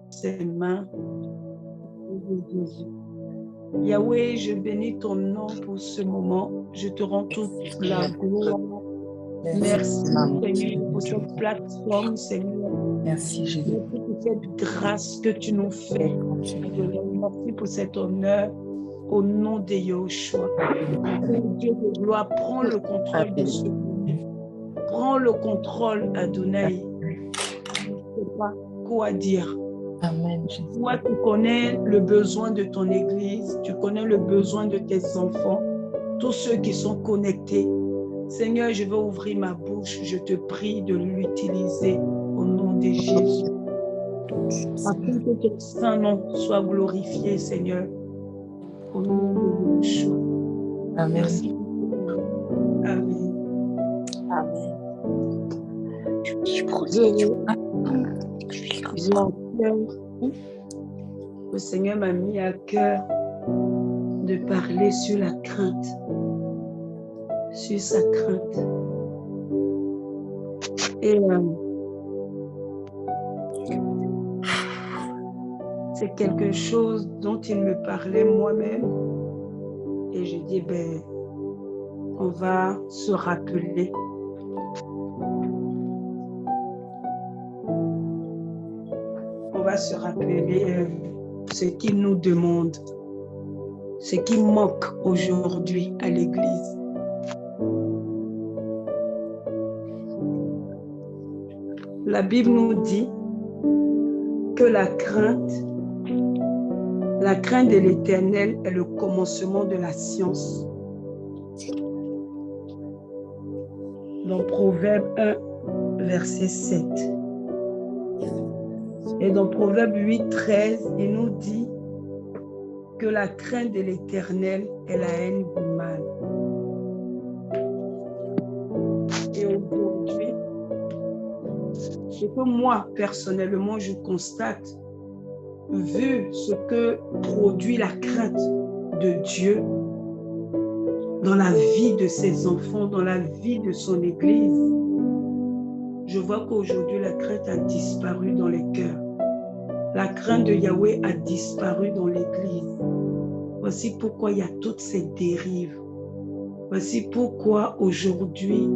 ses mains. Jésus. Yahweh, je bénis ton nom pour ce moment. Je te rends toute la gloire. Merci, Seigneur, pour cette plateforme, Seigneur. Merci, Jésus. Merci pour cette grâce que tu nous fais. Merci pour cet honneur au nom de Yahushua. Dieu de gloire, prends le contrôle de ce moment. Prends le contrôle, Adonai. Je ne sais pas quoi dire. Amen. Toi, tu connais le besoin de ton église, tu connais le besoin de tes enfants, tous ceux qui sont connectés. Seigneur, je veux ouvrir ma bouche, je te prie de l'utiliser au nom de Jésus. Afin que ton saint nom soit glorifié, Seigneur, au nom de Yeshua. Amen. Merci. Amen. Amen. Le Seigneur m'a mis à cœur de parler sur la crainte, sur sa crainte. Et c'est quelque chose dont il me parlait moi-même. Et je dis, ben, on va se rappeler. On va se rappeler ce qu'il nous demande, ce qui manque aujourd'hui à l'Église. La Bible nous dit que la crainte de l'Éternel est le commencement de la science. Dans Proverbe 1, verset 7. Et dans Proverbe 8, 13, il nous dit que la crainte de l'Éternel est la haine du mal. Et aujourd'hui, ce que moi, personnellement, je constate, vu ce que produit la crainte de Dieu dans la vie de ses enfants, dans la vie de son Église, je vois qu'aujourd'hui, la crainte a disparu dans les cœurs. La crainte de Yahweh a disparu dans l'Église. Voici pourquoi il y a toutes ces dérives. Voici pourquoi aujourd'hui,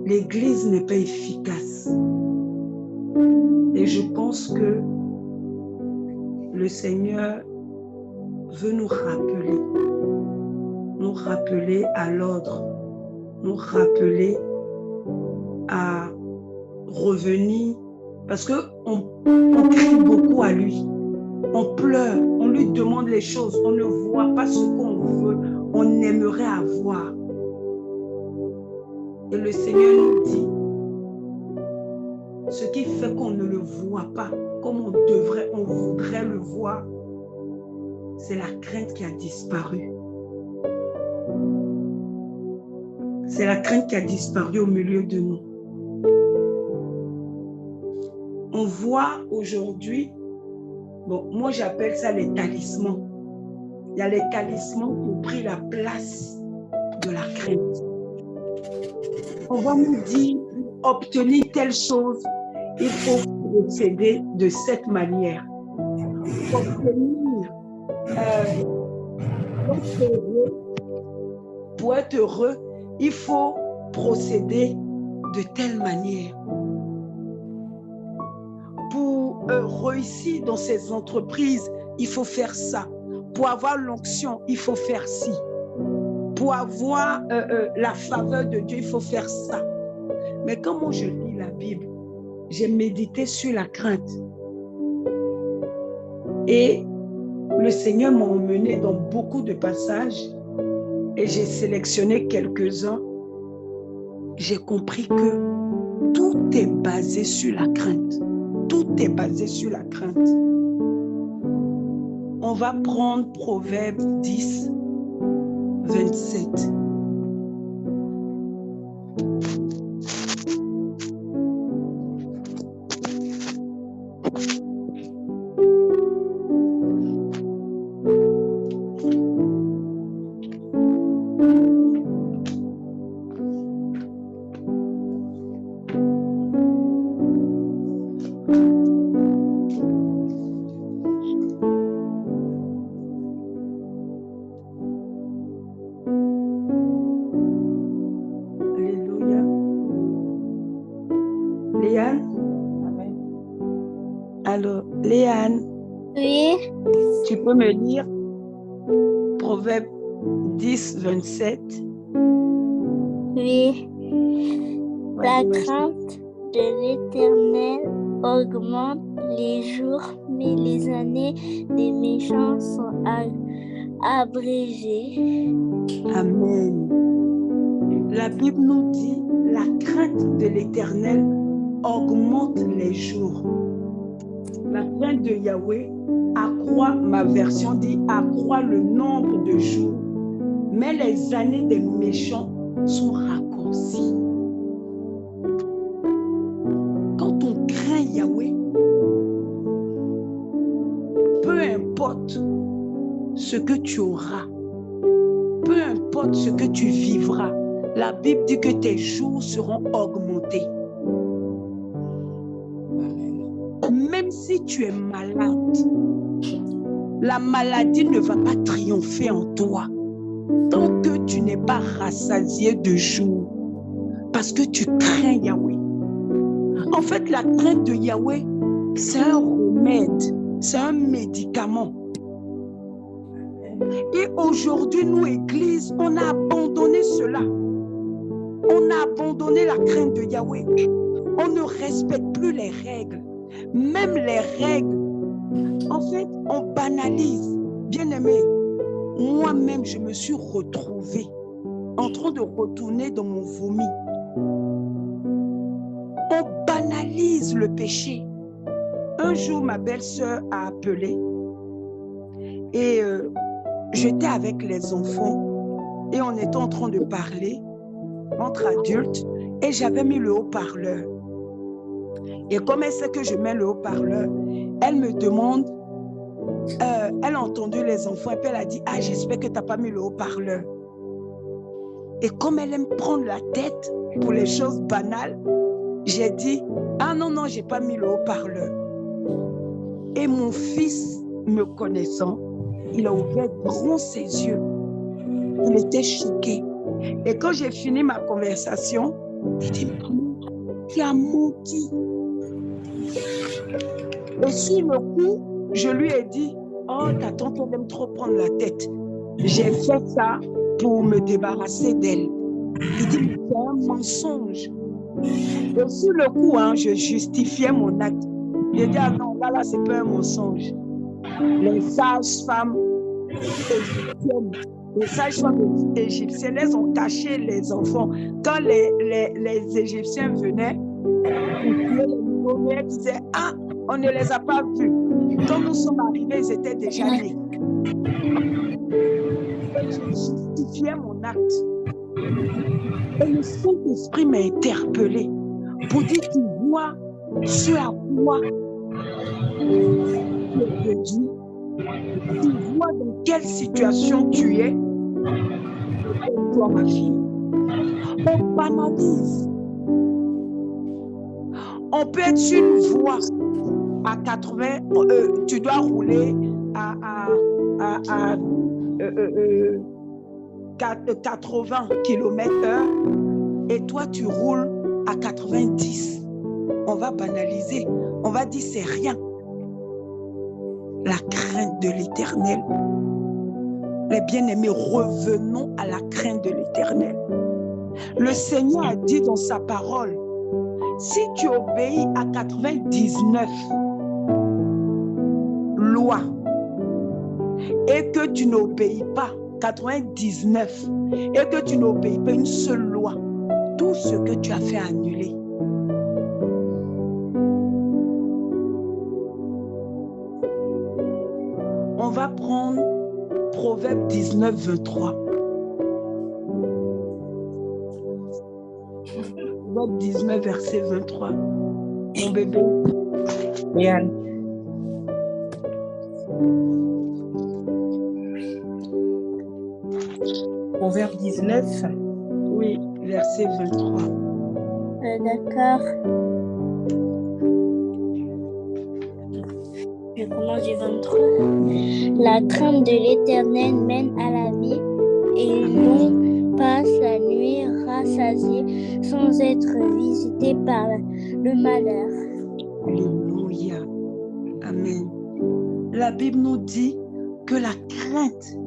l'Église n'est pas efficace. Et je pense que le Seigneur veut nous rappeler à l'ordre, nous rappeler à revenir, parce qu'on crie beaucoup à lui, on pleure, on lui demande les choses, on ne voit pas ce qu'on veut, on aimerait avoir. Et le Seigneur nous dit, ce qui fait qu'on ne le voit pas comme on voudrait le voir, c'est la crainte qui a disparu. C'est la crainte qui a disparu au milieu de nous. On voit aujourd'hui, bon, moi j'appelle ça les talismans. Il y a les talismans qui ont pris la place de la crainte. On va nous dire, pour obtenir telle chose, il faut procéder de cette manière. Pour être heureux, il faut procéder de telle manière. Pour réussir dans ces entreprises, il faut faire ça. Pour avoir l'onction, il faut faire ci. Pour avoir la faveur de Dieu, il faut faire ça. Mais quand moi je lis la Bible, j'ai médité sur la crainte. Et le Seigneur m'a emmené dans beaucoup de passages et j'ai sélectionné quelques-uns. J'ai compris que tout est basé sur la crainte. Tout est basé sur la crainte. On va prendre Proverbe 10, 27. Léane? Amen. Alors, Léane, Oui, tu peux me lire Proverbe 10, 27? oui. La Vas-y, ma chérie. crainte de l'Éternel augmente les jours, mais les années des méchants sont abrégées. Amen. La Bible nous dit, la crainte de l'Éternel augmente les jours. La crainte de Yahweh accroît, ma version dit, accroît le nombre de jours, mais les années des méchants sont raccourcies. Quand on craint Yahweh, peu importe ce que tu auras, peu importe ce que tu vivras, la Bible dit que tes jours seront augmentés. Même si tu es malade, la maladie ne va pas triompher en toi tant que tu n'es pas rassasié de jours, parce que tu crains Yahweh. En fait, la crainte de Yahweh, c'est un remède, c'est un médicament. Et aujourd'hui, nous, Église, on a abandonné cela. On a abandonné la crainte de Yahweh. On ne respecte plus les règles. Même les règles, en fait, on banalise. Bien-aimé, moi-même, je me suis retrouvée en train de retourner dans mon vomi. On banalise le péché. Un jour, ma belle-sœur a appelé et j'étais avec les enfants et on était en train de parler entre adultes et j'avais mis le haut-parleur. Et comme elle sait que je mets le haut-parleur, elle me demande, elle a entendu les enfants et puis elle a dit, ah, j'espère que tu n'as pas mis le haut-parleur. Et comme elle aime prendre la tête pour les choses banales, j'ai dit, ah non, non, je n'ai pas mis le haut-parleur. Et mon fils, me connaissant, il a ouvert grand ses yeux. Il était choqué. Et quand j'ai fini ma conversation, il dit, maman, tu as menti. Et sur le coup, je lui ai dit, oh, ta tante aime trop prendre la tête. J'ai fait ça pour me débarrasser d'elle. Il dit, mais c'est un mensonge. Et sur le coup, je justifiais mon acte. J'ai dit, ah non, là, c'est pas un mensonge. Les sages-femmes égyptiennes, elles ont caché les enfants. Quand les Égyptiens venaient, elles disaient, ah, on ne les a pas vus. Quand nous sommes arrivés, ils étaient déjà nés. Et je justifiais mon acte. Et le Saint-Esprit m'a interpellé pour dire, tu vois ce à quoi tu es réduit. Tu vois dans quelle situation tu es. Et toi, ma fille, on banalise. On peut être sur une voie à 80, tu dois rouler à 80 km/h et toi tu roules à 90. On va banaliser, on va dire c'est rien. La crainte de l'Éternel. Les bien-aimés, revenons à la crainte de l'Éternel. Le Seigneur a dit dans sa parole, si tu obéis à 99 lois et que tu n'obéis pas 99 et que tu n'obéis pas une seule loi, tout ce que tu as fait annuler. On va prendre Proverbe 19, 23. Proverbe 19, verset 23. Mon bébé. Yann. Proverbe 19. Oui, verset 23. D'accord. Je commence du 23. La crainte de l'Éternel mène à la vie et passe la nuit rassasié sans être visité par le malheur. Alléluia. Amen. La Bible nous dit que la crainte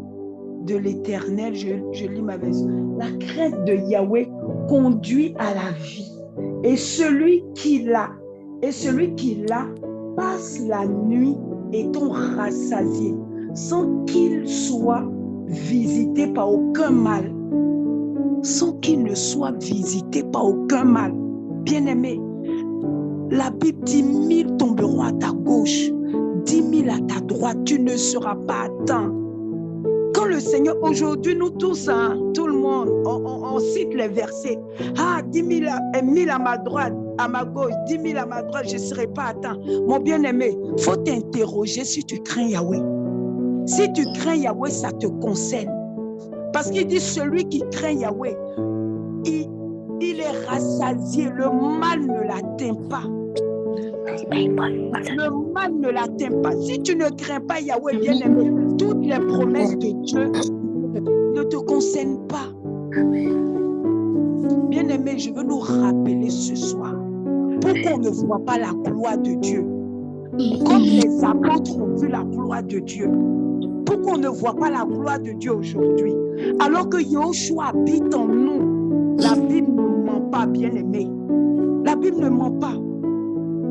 de l'Éternel, je lis ma version, la crainte de Yahweh conduit à la vie. Et celui qui l'a passe la nuit étant rassasié, sans qu'il soit visité par aucun mal. Sans qu'il ne soit visité par aucun mal. Bien-aimé, la Bible dit 1000 tomberont à ta gauche, 10 000 à ta droite, tu ne seras pas atteint. Quand le Seigneur, aujourd'hui, nous tous, hein, tout le monde, on cite les versets. Ah, 10 000 à ma droite, à ma gauche, 10 000 à ma droite, je ne serai pas atteint. Mon bien-aimé, il faut t'interroger si tu crains Yahweh. Si tu crains Yahweh, ça te concerne. Parce qu'il dit, celui qui craint Yahweh, il est rassasié, le mal ne l'atteint pas. Le mal ne l'atteint pas. Si tu ne crains pas Yahweh, bien-aimé, toutes les promesses de Dieu ne te concernent pas. Bien-aimé, je veux nous rappeler ce soir, pour qu'on ne voit pas la gloire de Dieu, comme les apôtres ont vu la gloire de Dieu, pour qu'on ne voit pas la gloire de Dieu aujourd'hui, alors que Yahushua habite en nous. La Bible ne ment pas, bien-aimé. La Bible ne ment pas.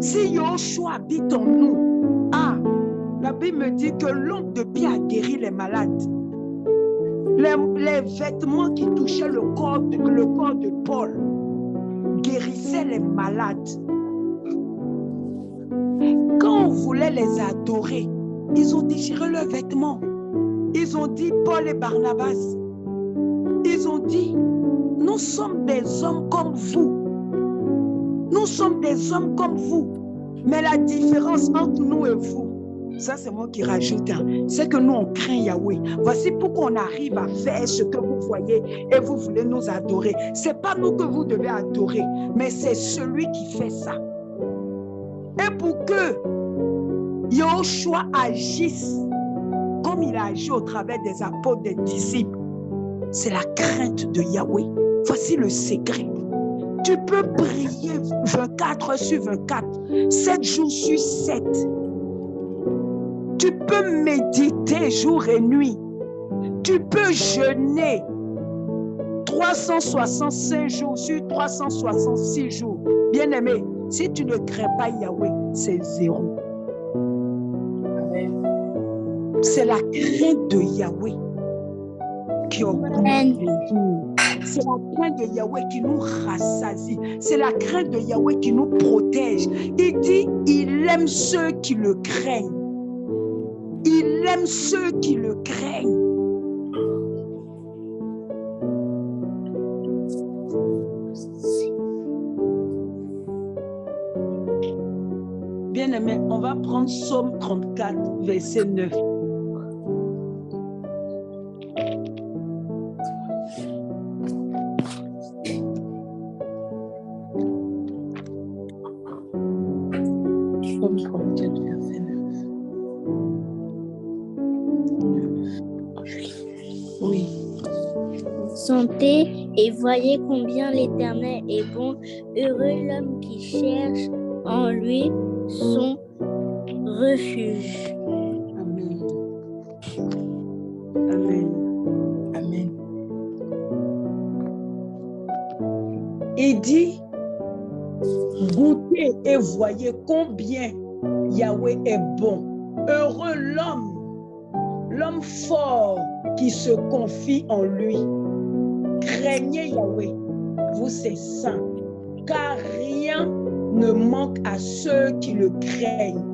Si Yahushua habite en nous, la Bible me dit que l'ongle de pied a guéri les malades. Les vêtements qui touchaient le corps de Paul guérissaient les malades. Quand on voulait les adorer, ils ont déchiré leurs vêtements. Ils ont dit, Paul et Barnabas, ils ont dit, nous sommes des hommes comme vous. Nous sommes des hommes comme vous. Mais la différence entre nous et vous, ça c'est moi qui rajoute, c'est que nous on craint Yahweh. Voici pourquoi on arrive à faire ce que vous voyez et vous voulez nous adorer. Ce n'est pas nous que vous devez adorer, mais c'est celui qui fait ça. Et pour que Yahushua agisse comme il a agi au travers des apôtres, des disciples, c'est la crainte de Yahweh. Voici le secret. Tu peux prier 24 heures sur 24, 7 jours sur 7. Tu peux méditer jour et nuit. Tu peux jeûner 365 jours sur 366 jours. Bien-aimé, si tu ne crains pas Yahweh, c'est zéro. C'est la crainte de Yahweh qui augmente les jours. C'est la crainte de Yahweh qui nous rassasie. C'est la crainte de Yahweh qui nous protège. Il dit, il aime ceux qui le craignent. Il aime ceux qui le craignent. Bien-aimé, on va prendre Psaume 34, verset 9. Sentez et voyez combien l'Éternel est bon. Heureux l'homme qui cherche en lui son refuge. Amen. Amen. Amen. Il dit, goûtez et voyez combien Yahweh est bon. Heureux l'homme fort qui se confie en lui. Craignez Yahweh, vous c'est saint, car rien ne manque à ceux qui le craignent.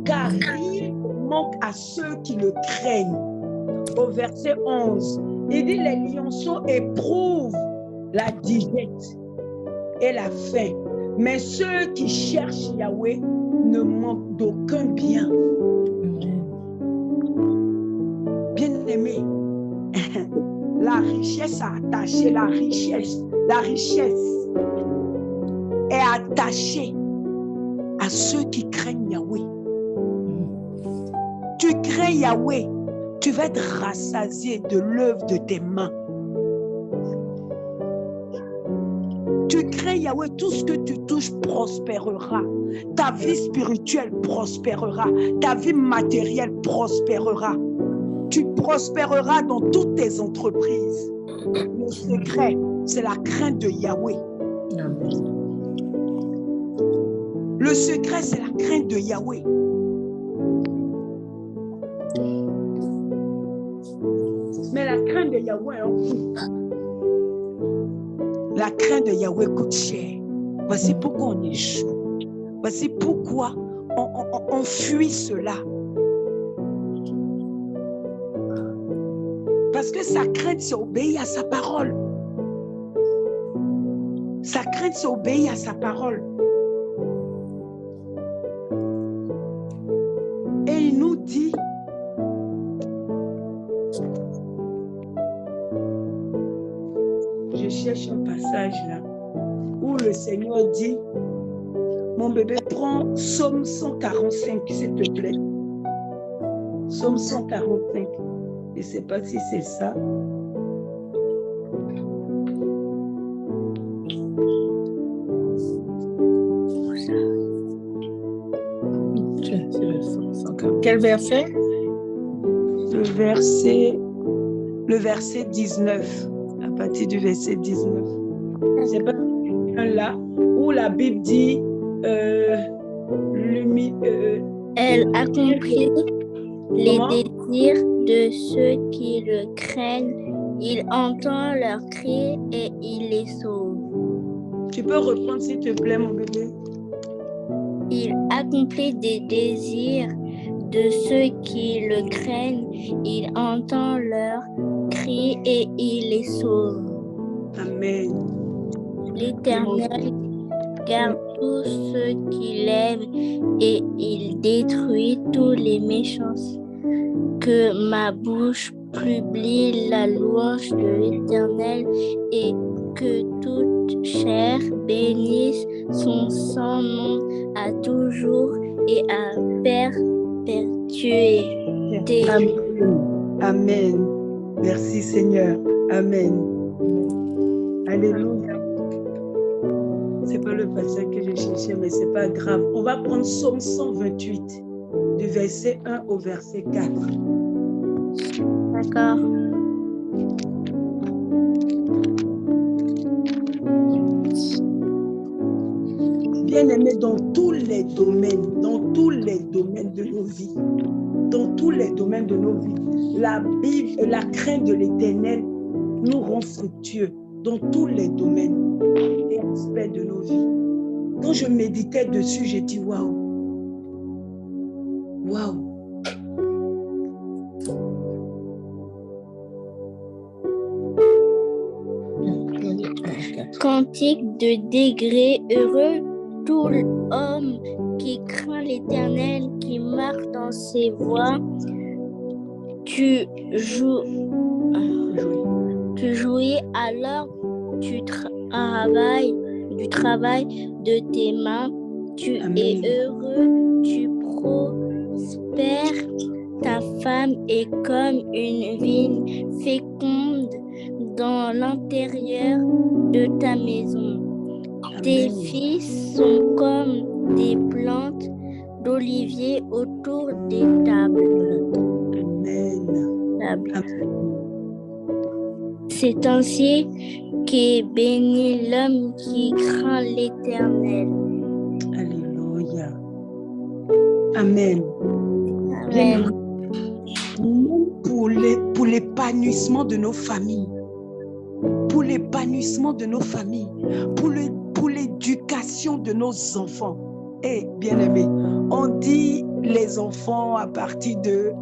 Car rien ne manque à ceux qui le craignent. Au verset 11, il dit, les lionceaux éprouvent la disette et la faim, mais ceux qui cherchent Yahweh ne manquent d'aucun bien. Bien-aimé, la richesse a attaché, la richesse est attachée à ceux qui craignent Yahweh. Tu crains Yahweh, tu vas être rassasié de l'œuvre de tes mains. tu crains Yahweh, tout ce que tu touches prospérera. Ta vie spirituelle prospérera. Ta vie matérielle prospérera. Tu prospéreras dans toutes tes entreprises. Le secret, c'est la crainte de Yahweh. Amen. Le secret, c'est la crainte de Yahweh. Mais la crainte de Yahweh, la crainte de Yahweh coûte cher. Voici pourquoi on échoue. Voici pourquoi on fuit cela. Parce que sa crainte, c'est obéir à sa parole. Sa crainte, c'est obéir à sa parole. Et il nous dit, je cherche un passage là, où le Seigneur dit, mon bébé, prends Psaume 145, s'il te plaît. Psaume 145. Je ne sais pas si c'est ça. Quel verset? Le verset 19. À partir du verset 19. C'est pas là où la Bible dit elle accomplit les désirs de ceux qui le craignent. Il entend leurs cris et il les sauve. Tu peux reprendre s'il te plaît, mon bébé? Il accomplit des désirs de ceux qui le craignent. Il entend leurs cris et il les sauve. Amen. L'Éternel garde tous ceux qui l'aiment et il détruit tous les méchants. Que ma bouche publie la louange de l'Éternel et que toute chair bénisse son saint nom à toujours et à perpétuité. Amen. Amen. Merci Seigneur. Amen. Alléluia. C'est pas le passage que je cherchais, mais c'est pas grave. On va prendre Psaume 128, du verset 1 au verset 4. D'accord. Bien-aimés, dans tous les domaines de nos vies, la Bible, la crainte de l'Éternel nous rend fructueux dans tous les domaines et aspects de nos vies. Quand je méditais dessus, j'ai dit waouh, waouh. Cantique de degré heureux, tout homme qui craint l'Éternel, qui marche dans ses voies. Tu jouis alors du travail de tes mains. Tu Amen. es heureux, tu prospères. Ta femme est comme une vigne féconde dans l'intérieur de ta maison. Amen. Tes fils sont comme des plantes d'olivier autour des tables. Amen. Amen. C'est ainsi qu'est béni l'homme qui craint l'Éternel. Alléluia. Amen. Amen. Même pour l'épanouissement de nos familles, pour l'éducation de nos enfants. Et bien-aimés, on dit les enfants à partir de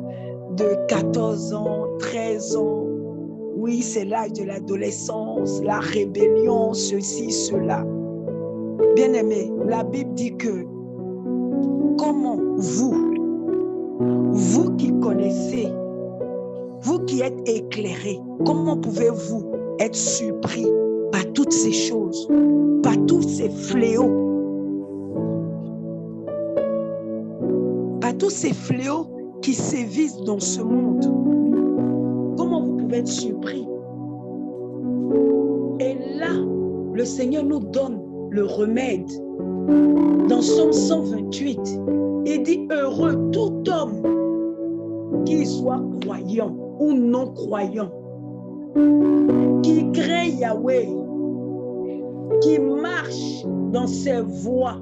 14 ans, 13 ans, oui, c'est l'âge de l'adolescence, la rébellion, ceci, cela. Bien-aimés, la Bible dit que comment vous qui connaissez, vous qui êtes éclairés, comment pouvez-vous être surpris par toutes ces choses, par tous ces fléaux, par tous ces fléaux qui sévissent dans ce monde? Comment vous pouvez être surpris? Et là, le Seigneur nous donne le remède. Dans Somme 128, il dit heureux tout homme, qu'il soit croyant ou non croyant, qui craint Yahweh, qui marche dans ses voies,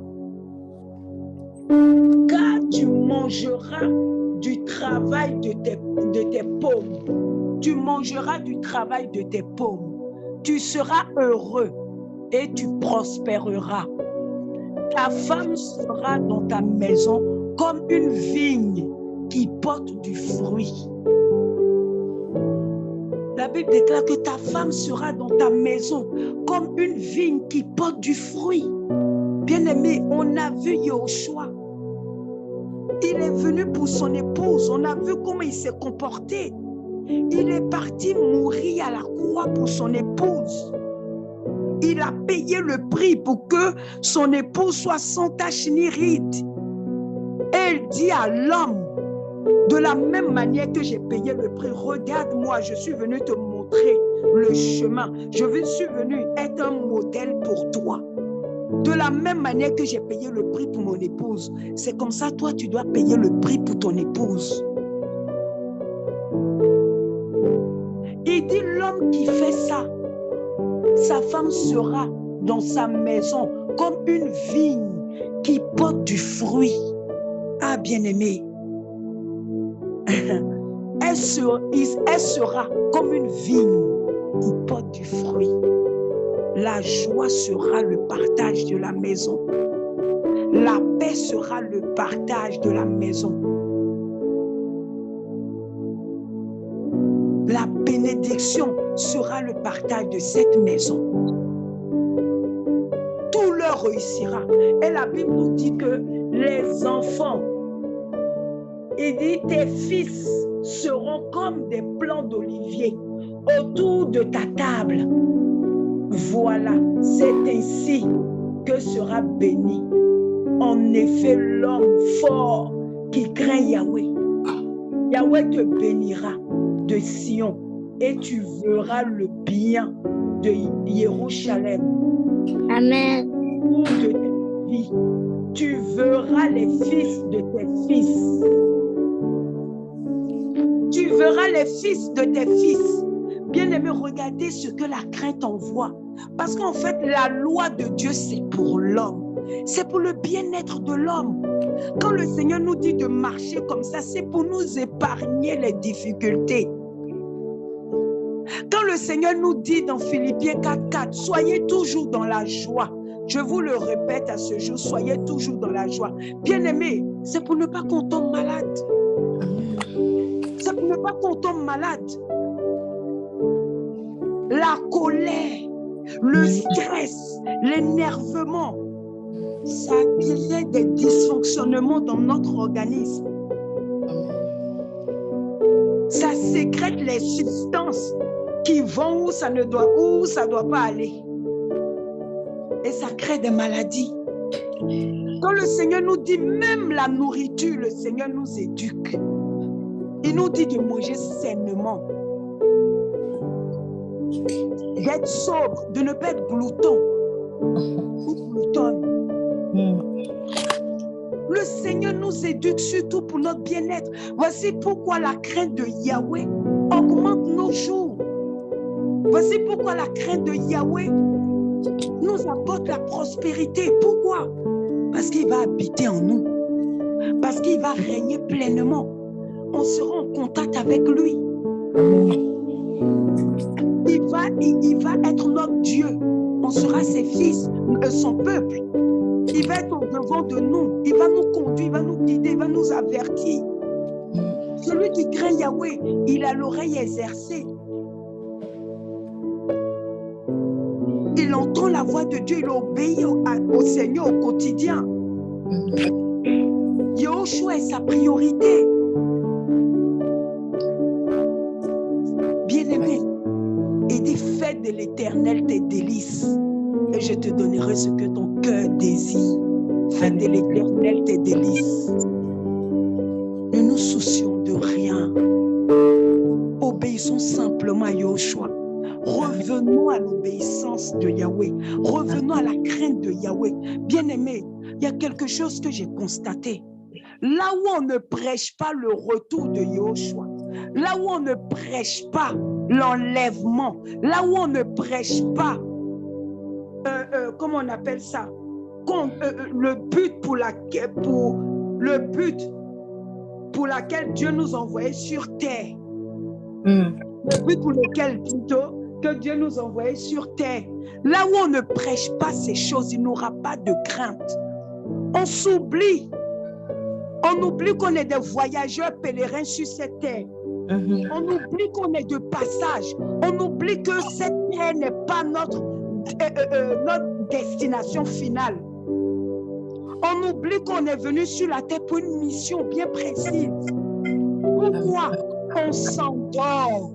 car tu mangeras du travail de tes paumes. Tu mangeras du travail de tes paumes. Tu seras heureux et tu prospéreras. Ta femme sera dans ta maison comme une vigne qui porte du fruit. La Bible déclare que ta femme sera dans ta maison comme une vigne qui porte du fruit. Bien-aimé, on a vu Yahushua. Il est venu pour son épouse. On a vu comment il s'est comporté. Il est parti mourir à la croix pour son épouse. Il a payé le prix pour que son épouse soit sans tache ni ride. Et il dit à l'homme, de la même manière que j'ai payé le prix, regarde-moi, je suis venu te montrer le chemin. Je suis venu être un modèle pour toi. De la même manière que j'ai payé le prix pour mon épouse, c'est comme ça, toi, tu dois payer le prix pour ton épouse. Il dit, l'homme qui fait ça, sa femme sera dans sa maison comme une vigne qui porte du fruit. Ah, bien-aimé, elle sera comme une vigne qui porte du fruit. La joie sera le partage de la maison. La paix sera le partage de la maison. La bénédiction sera le partage de cette maison. Tout leur réussira. Et la Bible nous dit que les enfants, il dit, tes fils seront comme des plants d'olivier autour de ta table. Voilà, c'est ainsi que sera béni. En effet, l'homme fort qui craint Yahweh. Yahweh te bénira de Sion et tu verras le bien de Jérusalem. Amen. De ta vie. Tu verras les fils de tes fils. Tu verras les fils de tes fils. Bien-aimé, regardez ce que la crainte envoie. Parce qu'en fait, la loi de Dieu, c'est pour l'homme. C'est pour le bien-être de l'homme. Quand le Seigneur nous dit de marcher comme ça, c'est pour nous épargner les difficultés. Quand le Seigneur nous dit dans Philippiens 4:4, soyez toujours dans la joie. Je vous le répète à ce jour, soyez toujours dans la joie. Bien-aimé, c'est pour ne pas qu'on tombe malade. C'est pour ne pas qu'on tombe malade. La colère, le stress, l'énervement, ça crée des dysfonctionnements dans notre organisme. Ça sécrète les substances qui vont où ça doit pas aller. Et ça crée des maladies. Quand le Seigneur nous dit, même la nourriture, le Seigneur nous éduque. Il nous dit de manger sainement. D'être sobre, de ne pas être glouton ou gloutonne. Le Seigneur nous éduque surtout pour notre bien-être. Voici pourquoi la crainte de Yahweh augmente nos jours. Voici pourquoi la crainte de Yahweh nous apporte la prospérité. Pourquoi? Parce qu'il va habiter en nous. Parce qu'il va régner pleinement. On sera en contact avec lui. Il va être notre Dieu. On sera ses fils, son peuple. Il va être au devant de nous. Il va nous conduire, il va nous guider, il va nous avertir. Celui qui craint Yahweh, il a l'oreille exercée. Il entend la voix de Dieu, il obéit au Seigneur au quotidien. Yahushua est sa priorité. Bien-aimé, il dit, fais de l'Éternel tes délices et je te donnerai ce que ton cœur désire. Fais de l'Éternel tes délices. Ne nous soucions de rien. Obéissons simplement à Yahushua. Revenons à l'obéissance de Yahweh. Revenons à la crainte de Yahweh. Bien-aimés, il y a quelque chose que j'ai constaté. Là où on ne prêche pas le retour de Yahushua, là où on ne prêche pas l'enlèvement, là où on ne prêche pas, comment on appelle ça, le but pour laquelle Dieu nous envoyait sur terre, le but pour lequel plutôt que Dieu nous envoyait sur terre, là où on ne prêche pas ces choses, il n'y aura pas de crainte. On s'oublie. On oublie qu'on est des voyageurs pèlerins sur cette terre. On oublie qu'on est de passage. On oublie que cette terre n'est pas notre destination finale. On oublie qu'on est venu sur la terre pour une mission bien précise. Pourquoi on s'endort?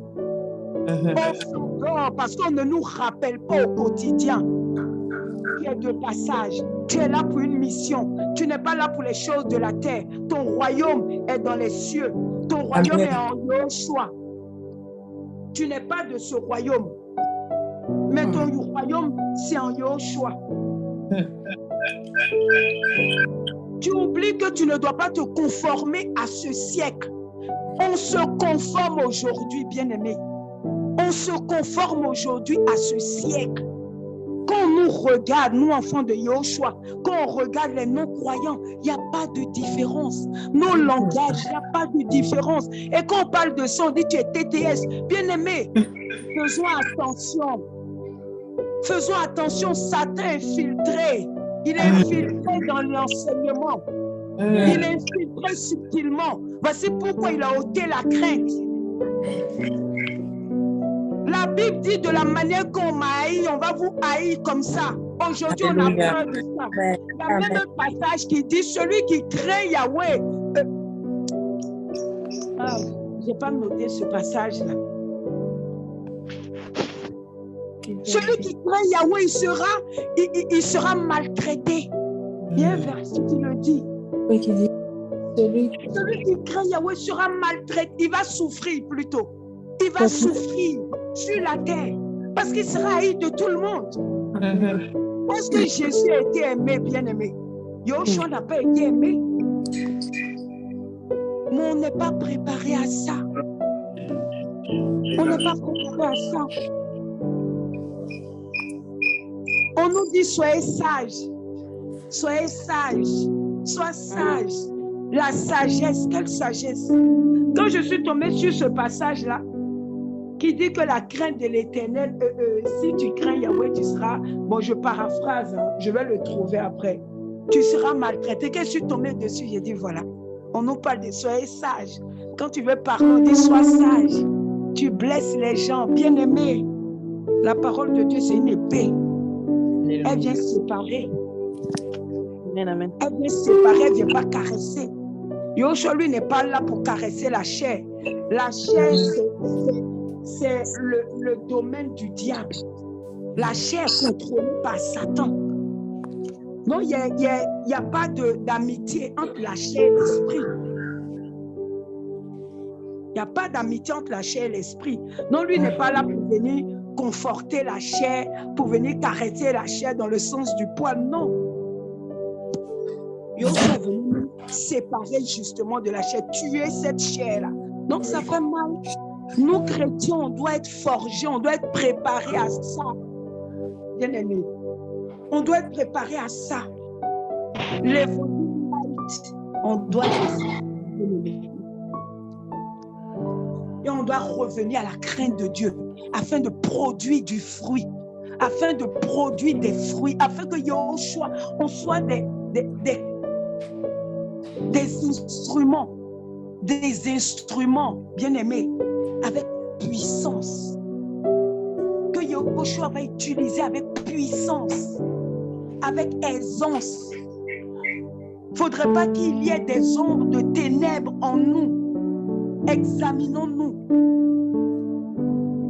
On s'endort parce qu'on ne nous rappelle pas au quotidien. Tu es de passage. Tu es là pour une mission. Tu n'es pas là pour les choses de la terre. Ton royaume est dans les cieux. Ton royaume est en Yahushua. Tu n'es pas de ce royaume. Mais ton royaume, c'est en Yahushua. Tu oublies que tu ne dois pas te conformer à ce siècle. On se conforme aujourd'hui, bien-aimé. On se conforme aujourd'hui à ce siècle. Quand on nous regarde, nous enfants de Yahushua, quand on regarde les non-croyants, il n'y a pas de différence. Nos langages, il n'y a pas de différence. Et quand on parle de ça, on dit tu es TTS. Bien-aimé, faisons attention. Faisons attention, Satan est infiltré. Il est infiltré dans l'enseignement. Il est infiltré subtilement. Voici pourquoi il a ôté la crainte. La Bible dit de la manière qu'on m'a haï, on va vous haïr comme ça. Aujourd'hui, on a peur de ça. Il y a même un passage qui dit celui qui craint Yahweh. Je n'ai pas noté ce passage-là. Celui qui craint Yahweh, il sera maltraité. Il y a un verset qui le dit. Oui, qui dit celui qui craint Yahweh sera maltraité. Il va souffrir plutôt. Il va souffrir sur la terre parce qu'il sera haï de tout le monde. Parce que Jésus a été aimé, bien-aimé. Yahushua n'a pas été aimé. Mais on n'est pas préparé à ça. On n'est pas préparé à ça. On nous dit soyez sages. Soyez sages. Sois sage. La sagesse, quelle sagesse? Quand je suis tombée sur ce passage-là, qui dit que la crainte de l'Éternel, si tu crains Yahweh, tu seras, bon je paraphrase, hein, je vais le trouver après, tu seras maltraité. Quand je suis tombée dessus, j'ai dit voilà, on nous parle de soyez sage. Quand tu veux parler, on dit sois sage. Tu blesses les gens, bien-aimés. La parole de Dieu, c'est une épée. Elle vient séparer. Amen. Elle vient séparer, elle ne vient pas caresser. Yahushua, lui, n'est pas là pour caresser la chair. La chair, c'est le domaine du diable. La chair est contrôlée par Satan. Non, il n'y a pas d'amitié entre la chair et l'esprit. Il n'y a pas d'amitié entre la chair et l'esprit. Non, lui n'est pas là pour venir conforter la chair, pour venir caresser la chair dans le sens du poil. Non. Yahushua est venu séparer justement de la chair, tuer cette chair-là. Donc ça fait mal. Nous, chrétiens, on doit être forgés, on doit être préparés à ça. Bien aimé, on doit être préparés à ça. Les on doit être et on doit revenir à la crainte de Dieu afin de produire du fruit, afin de produire des fruits, afin que Yahushua, on soit des instruments, bien aimés, avec puissance, que Yahushua va utiliser avec puissance, avec aisance. Il ne faudrait pas qu'il y ait des ombres de ténèbres en nous. Examinons-nous.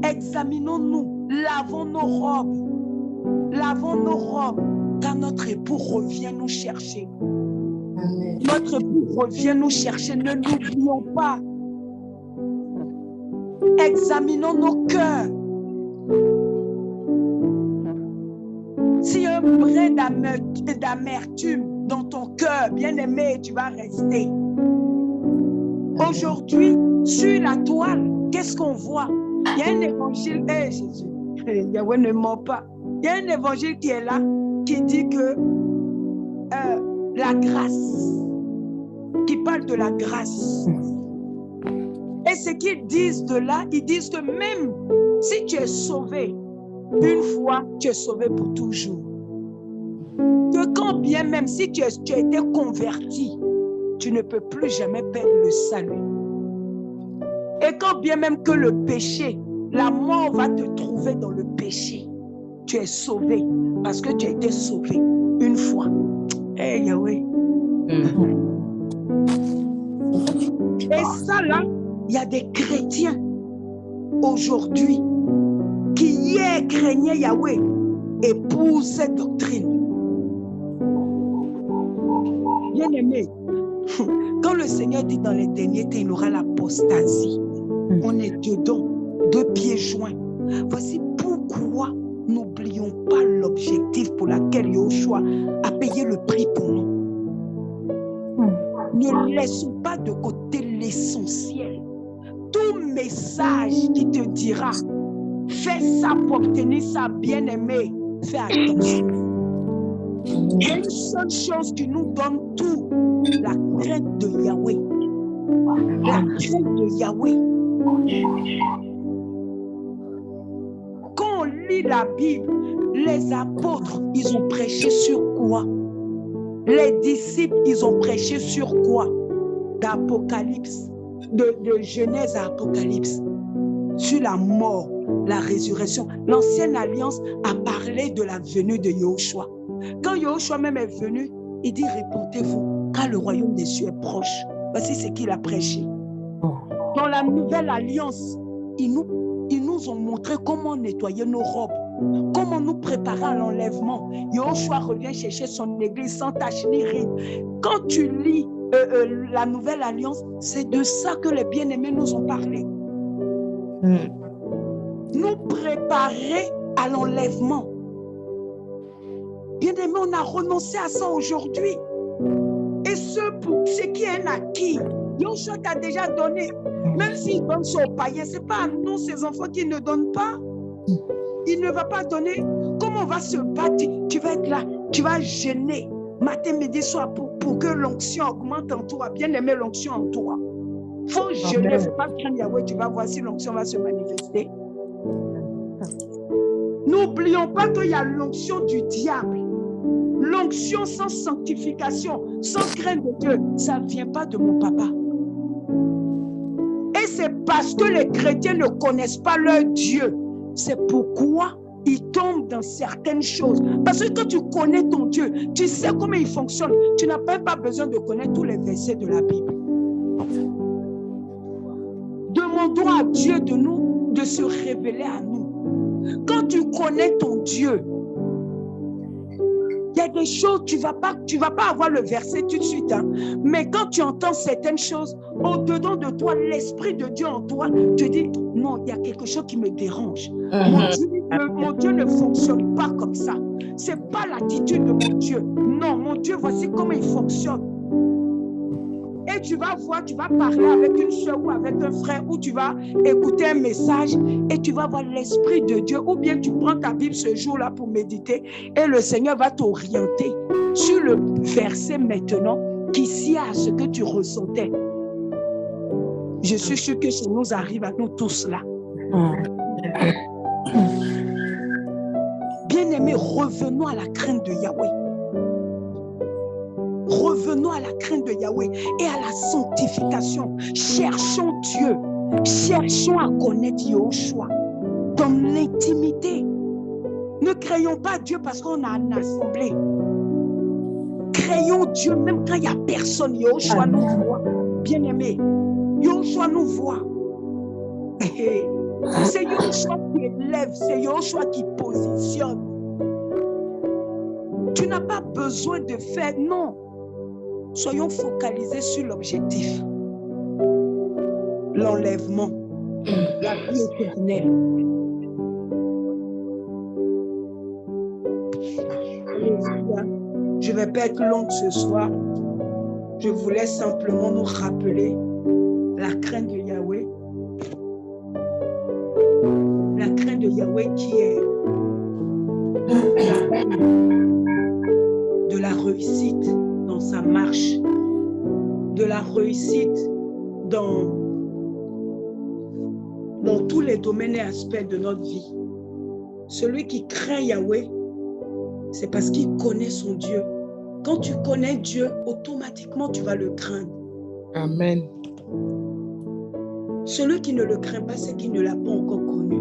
Examinons-nous. Lavons nos robes. Lavons nos robes. Car notre époux revient nous chercher. Amen. Notre époux revient nous chercher. Ne l'oublions pas. Examinons nos cœurs. un brin d'amertume dans ton cœur, bien-aimé, tu vas rester. Aujourd'hui, sur la toile, qu'est-ce qu'on voit? Il y a un évangile, Jésus, Yahweh ne ment pas. Il y a un évangile qui est là, qui dit que la grâce, qui parle de la grâce. Et ce qu'ils disent de là, ils disent que même si tu es sauvé une fois, tu es sauvé pour toujours. Que quand bien même si tu as été converti, tu ne peux plus jamais perdre le salut. Et quand bien même que le péché, la mort va te trouver dans le péché, tu es sauvé parce que tu as été sauvé une fois. Hey Yahweh. Et ça là, il y a des chrétiens aujourd'hui qui hier craignaient Yahweh et pour cette doctrine. Bien aimé, quand le Seigneur dit dans les derniers temps, il aura l'apostasie, on est dedans, 2 pieds joints. Voici pourquoi n'oublions pas l'objectif pour lequel Yahushua a payé le prix pour nous. Ne laissons pas de côté l'essentiel. Tout message qui te dira fais ça pour obtenir ça, bien-aimé, fais attention. Il y a une seule chose qui nous donne tout, la crainte de Yahweh. La crainte de Yahweh. Quand on lit la Bible, les apôtres, ils ont prêché sur quoi? Les disciples, ils ont prêché sur quoi? D'Apocalypse, de Genèse à Apocalypse. Sur la mort, la résurrection. L'ancienne alliance a parlé de la venue de Yahushua. Quand Yahushua même est venu, il dit répentez-vous, car le royaume des cieux est proche. Voici ce qu'il a prêché. Dans la nouvelle alliance, ils nous ont montré comment nettoyer nos robes, comment nous préparer à l'enlèvement. Yahushua revient chercher son église sans tache ni ride. Quand tu lis la nouvelle alliance, c'est de ça que les bien-aimés nous ont parlé. Nous préparer à l'enlèvement. Bien-aimés, on a renoncé à ça aujourd'hui. Et ce qui est un acquis, Yahushua t'a déjà donné. Même s'il donne ça aux païens, ce n'est pas à nous, ces enfants, qui ne donnent pas. Il ne va pas donner. Comment on va se battre? Tu vas être là, tu vas jeûner matin, midi, soir pour que l'onction augmente en toi. Bien aimer l'onction en toi. Il faut jeûner, il ne faut pas craindre Yahweh. Tu vas voir si l'onction va se manifester. N'oublions pas qu'il y a l'onction du diable. L'onction sans sanctification, sans crainte de Dieu, ça ne vient pas de mon papa. Et c'est parce que les chrétiens ne connaissent pas leur Dieu. C'est pourquoi ils tombent dans certaines choses. Parce que quand tu connais ton Dieu, tu sais comment il fonctionne. Tu n'as même pas besoin de connaître tous les versets de la Bible. Demandons à Dieu de se révéler à nous. Quand tu connais ton Dieu, il y a des choses, tu vas pas avoir le verset tout de suite. Hein. Mais quand tu entends certaines choses, au-dedans de toi, l'Esprit de Dieu en toi, te dit, non, il y a quelque chose qui me dérange. Mon Dieu ne fonctionne pas comme ça. Ce n'est pas l'attitude de mon Dieu. Non, mon Dieu, voici comment il fonctionne. Et tu vas voir, tu vas parler avec une soeur ou avec un frère, ou tu vas écouter un message et tu vas voir l'Esprit de Dieu. Ou bien tu prends ta Bible ce jour-là pour méditer et le Seigneur va t'orienter sur le verset maintenant qui s'y a à ce que tu ressentais. Je suis sûr que ça nous arrive à nous tous là. Bien-aimés, revenons à la crainte de Yahweh. Revenons à la crainte de Yahweh et à la sanctification. Cherchons Dieu. Cherchons à connaître Yahushua dans l'intimité. Ne craignons pas Dieu parce qu'on a une assemblée. Craignons Dieu même quand il n'y a personne. Yahushua nous voit. Bien-aimé, Yahushua nous voit. C'est Yahushua qui élève, c'est Yahushua qui positionne. Tu n'as pas besoin de faire, non. Soyons focalisés sur l'objectif. L'enlèvement, la vie éternelle. ne vais pas être longue ce soir. Je voulais simplement nous rappeler la crainte de Yahweh. La crainte de Yahweh qui est de la réussite dans sa marche, de la réussite dans tous les domaines et aspects de notre vie. Celui qui craint Yahweh, c'est parce qu'il connaît son Dieu. Quand tu connais Dieu, automatiquement tu vas le craindre. Amen. Celui qui ne le craint pas, c'est qu'il ne l'a pas encore connu.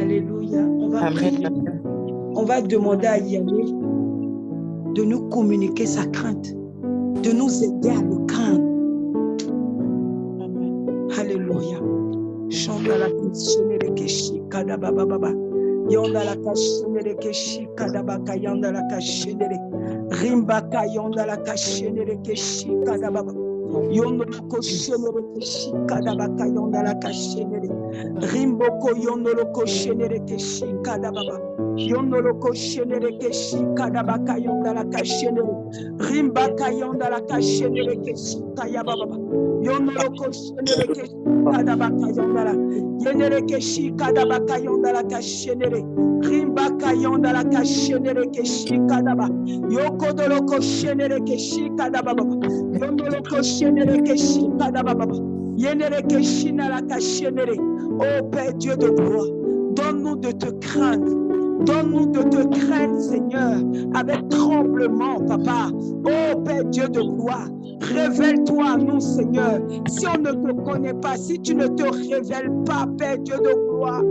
Alléluia. On va prier. On va demander à Yahweh de nous communiquer sa crainte, de nous aider à le craindre. Alléluia. Chanta la kashene de keshi kadaba baba. Yonda la kashene de keshi kadaba kayonda la kashene de rimba kayonda la kashene de keshi kadaba baba. Yondo la koshene de keshi kadaba kayonda la kashene de rimbo koyondo la koshene de keshi kadaba baba. Yondo la koshene de keshi kadaba kayonda la kashene de rimba kayonda la kashene de keshi kayaba baba. Yondo koshene keshi kadabaka yondala yenere keshi kadabaka yondala kashenere rimba kayonda la kashenere keshi kadaba yokodolo koshenere keshi kadaba yondolo koshenere keshi kadaba yenere keshi na la kashenere. Oh Père Dieu de gloire, donne-nous de te craindre. Donne-nous de te craindre, Seigneur, avec tremblement, Papa. Oh Père Dieu de gloire, révèle-toi à nous, Seigneur. Si on ne te connaît pas, si tu ne te révèles pas, Père Dieu de gloire,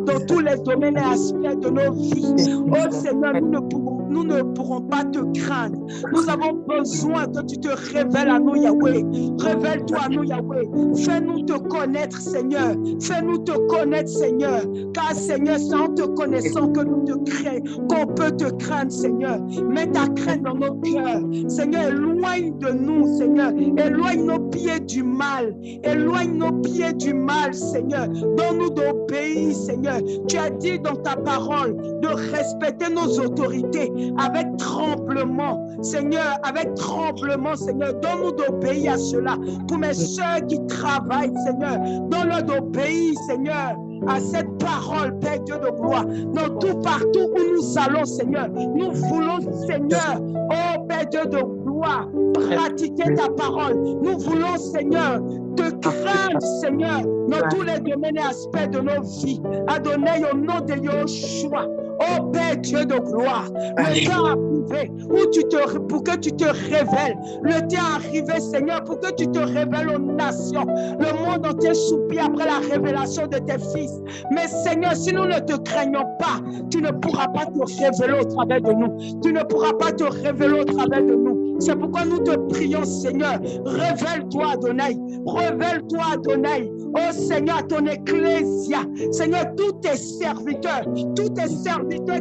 dans tous les domaines et aspects de nos vies, oh Seigneur, nous ne pourrons pas te craindre. Nous avons besoin que tu te révèles à nous, Yahweh. Révèle-toi à nous, Yahweh. Fais-nous te connaître, Seigneur. Fais-nous te connaître, Seigneur. Car, Seigneur, c'est en te connaissant que nous te craignons, qu'on peut te craindre, Seigneur. Mets ta crainte dans nos cœurs. Seigneur, éloigne de nous, Seigneur. Éloigne nos pieds du mal. Éloigne nos pieds du mal, Seigneur. Donne-nous d'obéir, Seigneur. Tu as dit dans ta parole de respecter nos autorités avec tremblement, Seigneur, avec tremblement, Seigneur. Donne-nous d'obéir à cela. Pour mes soeurs qui travaillent, Seigneur, donne-leur d'obéir, Seigneur, à cette parole, Père Dieu de gloire. Dans tout partout où nous allons, Seigneur, nous voulons, Seigneur, oh Père Dieu de gloire, pratiquer ta parole. Nous voulons, Seigneur, te craindre, Seigneur, dans tous les domaines et aspects de nos vies. Adonai, au nom de Yeshua. Oh Père Dieu de gloire, le temps est arrivé pour que tu te révèles. Le temps est arrivé, Seigneur, pour que tu te révèles aux nations. Le monde entier soupire après la révélation de tes fils. Mais Seigneur, si nous ne te craignons pas, tu ne pourras pas te révéler au travers de nous. Tu ne pourras pas te révéler au travers de nous. C'est pourquoi nous te prions, Seigneur. Révèle-toi, Adonai. Révèle-toi, Adonai. Oh Seigneur, ton ecclésia. Seigneur, tous tes serviteurs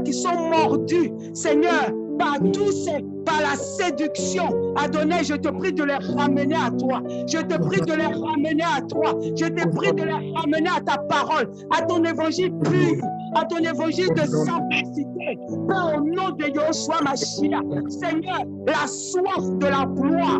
qui sont mordus, Seigneur, par la séduction. Adonai, je te prie de les ramener à toi. Je te prie de les ramener à toi. Je te prie de les ramener à ta parole, à ton évangile pur, à ton évangile de simplicité. Père, au nom de Yoshua Mashiach, Seigneur, la soif de la gloire,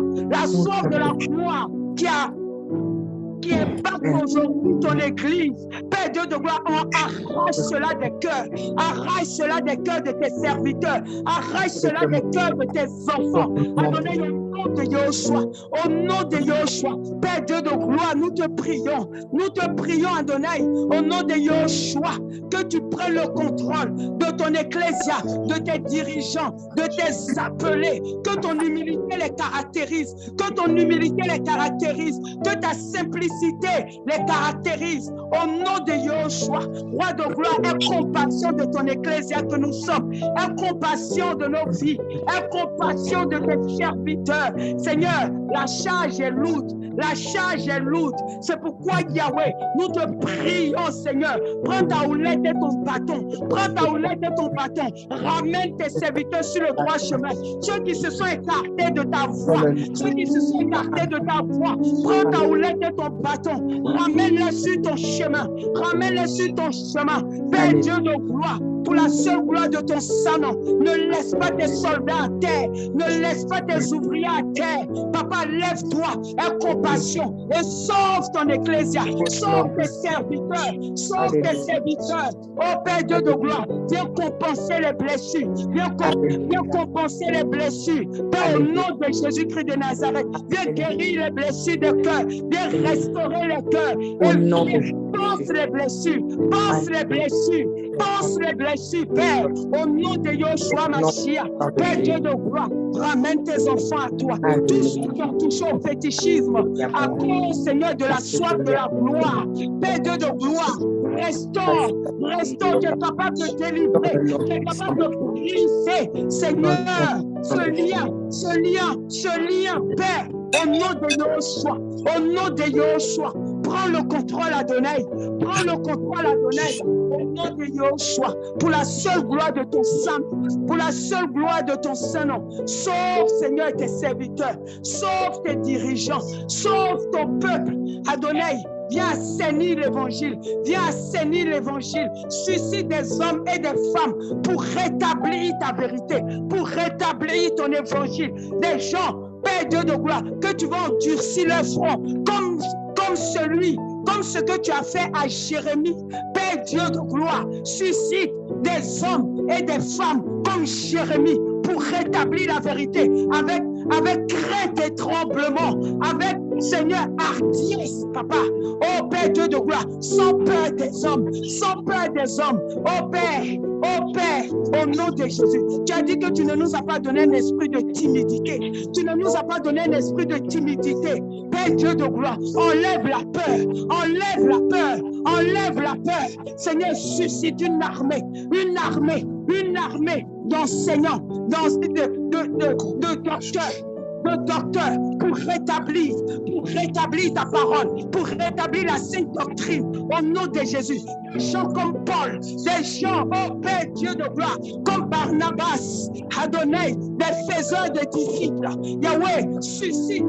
qui impacte aujourd'hui ton église. Père Dieu de gloire, arrache cela des cœurs. Arrache cela des cœurs de tes serviteurs. Arrache cela des cœurs de tes enfants. Adonai, au nom de Yoshua, au nom de Yoshua, Père Dieu de gloire, nous te prions, Adonai, au nom de Yoshua, que tu prennes le contrôle de ton ecclésia, de tes dirigeants, de tes appelés, que ton humilité les caractérise, que ta simplicité les caractérise. Au nom de Yoshua, roi de gloire, aie compassion de ton ecclésia que nous sommes, aie compassion de nos vies, aie compassion de tes serviteurs. Seigneur, la charge est lourde. C'est pourquoi, Yahweh, nous te prions, Seigneur. Prends ta houlette et ton bâton. Ramène tes serviteurs sur le droit chemin. Ceux qui se sont écartés de ta voix. Prends ta houlette et ton bâton. Ramène-les sur ton chemin. Père Dieu de gloire, pour la seule gloire de ton Saint-Nom. Ne laisse pas tes soldats à terre, ne laisse pas tes ouvriers à terre. Papa, lève-toi, aie compassion et sauve ton ecclésia, sauve tes serviteurs, sauve tes serviteurs. Oh Père Dieu de gloire, viens compenser les blessures, viens compenser les blessures. Père, au nom de Jésus-Christ de Nazareth, viens guérir les blessures de cœur, viens restaurer les cœurs. Et pense les blessures, pense les blessures, pense les blessures, Père, au nom de Yoshua Mashiach. Père Dieu de gloire, ramène tes enfants à toi. Tous ceux qui ont touché au fétichisme, à cause, Seigneur, de la soif de la gloire. Père Dieu de gloire, restaure, tu es capable de délivrer, tu es capable de briser, Seigneur, ce lien, Père, au nom de Yoshua, au nom de Yoshua. Prends le contrôle, Adonai. Prends le contrôle, Adonai. Au nom de Yoshua. Pour la seule gloire de ton sang. Pour la seule gloire de ton Saint-Nom. Sauve, Seigneur, tes serviteurs. Sauve tes dirigeants. Sauve ton peuple. Adonai, viens assainir l'évangile. Viens assainir l'évangile. Suscite des hommes et des femmes pour rétablir ta vérité. Pour rétablir ton évangile. Des gens, Père Dieu de gloire, que tu vas endurcir leur front. Comme ce que tu as fait à Jérémie. Père Dieu de gloire, suscite des hommes et des femmes comme Jérémie pour rétablir la vérité avec crainte et tremblement, avec, Seigneur, hardiesse, Papa. Oh Père Dieu de gloire, sans peur des hommes, sans peur des hommes. Oh Père, au nom de Jésus, tu as dit que tu ne nous as pas donné un esprit de timidité. Tu ne nous as pas donné un esprit de timidité. Père Dieu de gloire, enlève la peur, enlève la peur, enlève la peur. Seigneur, suscite une armée d'enseignants, de docteurs pour rétablir ta parole, pour rétablir la sainte doctrine au nom de Jésus. Des gens comme Paul, des gens, oh Père Dieu de gloire, comme Barnabas, Adonai, des faiseurs de disciples. Yahweh, suscite,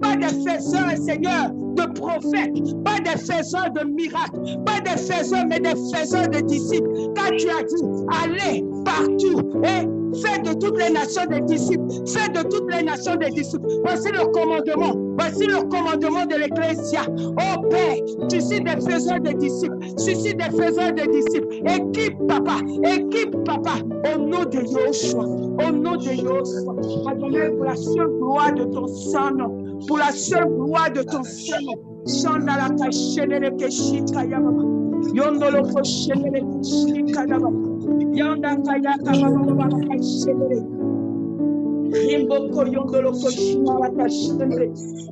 pas des faiseurs, Seigneur, de prophètes, pas des faiseurs de miracles, pas des faiseurs, mais des faiseurs de disciples. Car tu as dit, allez partout et faites de toutes les nations des disciples. Faites de toutes les nations des disciples. Voici le commandement. Voici le commandement de l'Ecclésia. Oh Père, suscite des faiseurs de disciples. Suscite des faiseurs de disciples. Équipe, Papa. Au nom de Yoshua. Au nom de Yoshua. Adonai, pour la seule gloire de ton Saint-Nom. Pour la seule gloire de ton Saint-Nom. Chanda la kachenere keshika yababa. Yondolo koshenere keshika yababa. Yanda kaya kababa kachenere. Rimboko yondolo koshina la kachenere.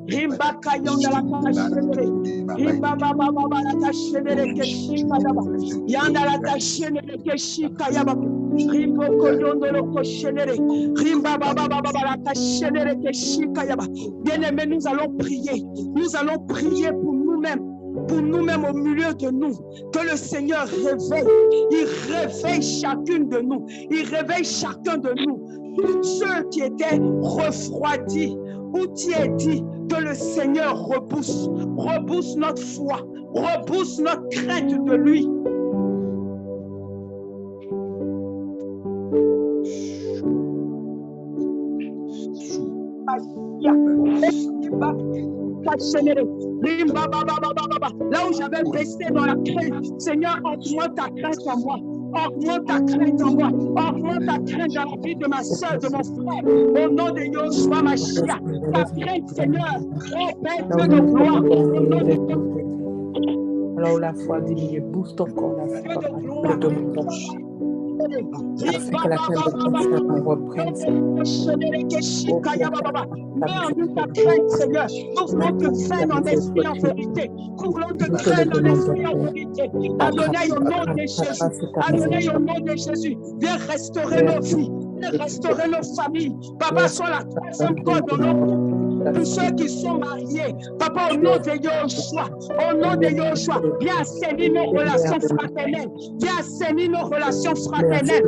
Rimba kayonda la kachenere. Rimba baba la kachenere keshika yababa. Yanda la kachenere keshika yababa. Rimboko yondolo koshenere. Rimba baba la kachenere keshika yababa. Bien-aimés, nous allons prier. Nous allons prier pour nous-mêmes au milieu de nous, que le Seigneur réveille, il réveille chacune de nous, il réveille chacun de nous, tous ceux qui étaient refroidis ou tiédis, que le Seigneur repousse notre foi, repousse notre crainte de lui. Là où j'avais resté dans la crainte, Seigneur, augmente ta crainte en moi. Augmente ta crainte en moi. Augmente ta crainte dans la vie de ma soeur, de mon frère. Au nom de Yoshua Mashiach. Ta crainte, Seigneur. Oh Père Dieu de gloire. Au nom de Dieu. Alors la foi diminue, booste encore la foi. Le domaine afin que la crainte de ton Seigneur reprenne. Mais en nous ta crainte, Seigneur. Nous voulons te faire en esprit en vérité. Nous voulons te faire en esprit en vérité. Adonai au nom de Jésus. Adonai au nom de Jésus. Viens restaurer nos vies. Viens restaurer nos familles. Papa, sois la troisième corde dans nos vies. Tous ceux qui sont mariés, Papa, au nom de Yoshua, viens assainir nos relations fraternelles, viens assainir nos relations fraternelles.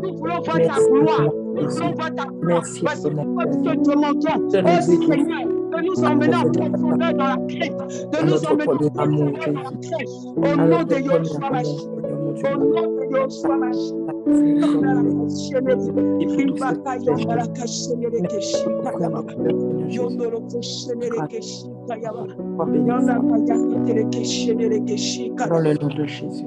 Nous voulons voir ta gloire, nous voulons voir ta gloire. Voici pourquoi nous te demandons, oh Seigneur, de nous emmener en profondeur dans la crainte, de nous emmener en profondeur dans la crainte. Au nom de Yoshua, Au nom de Yoshua Mashiach. Dans le nom de Jésus.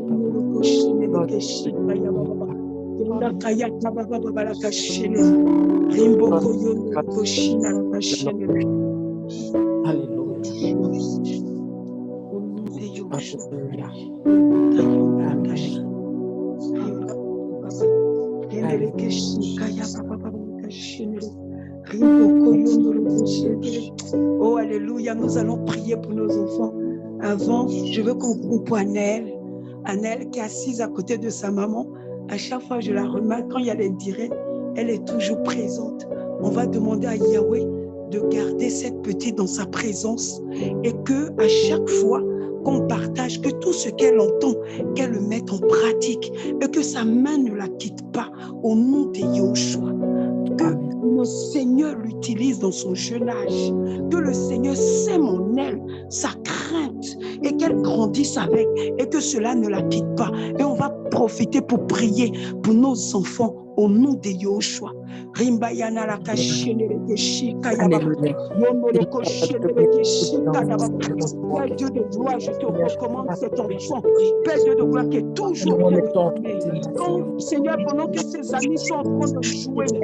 Oh, alléluia, nous allons prier pour nos enfants. Avant, je veux qu'on prie pour Annelle. Annelle qui est assise à côté de sa maman. À chaque fois, je la remarque, quand il y a les directs, elle est toujours présente. On va demander à Yahweh de garder cette petite dans sa présence et que à chaque fois qu'on partage, que tout ce qu'elle entend, qu'elle le mette en pratique et que sa main ne la quitte pas au nom de Yahushua. Que le Seigneur l'utilise dans son jeune âge, que le Seigneur sème en elle sa crainte et qu'elle grandisse avec et que cela ne la quitte pas. Et on va profiter pour prier pour nos enfants au nom de Yahushua. Rimbayana la kashene keshika ya baba. Yomo le koshene keshika ya baba. Père Dieu de gloire, je te recommande cet enfant. Père Dieu de gloire qui est toujours près de toi. Seigneur, pendant que ses amis sont en train de jouer, elle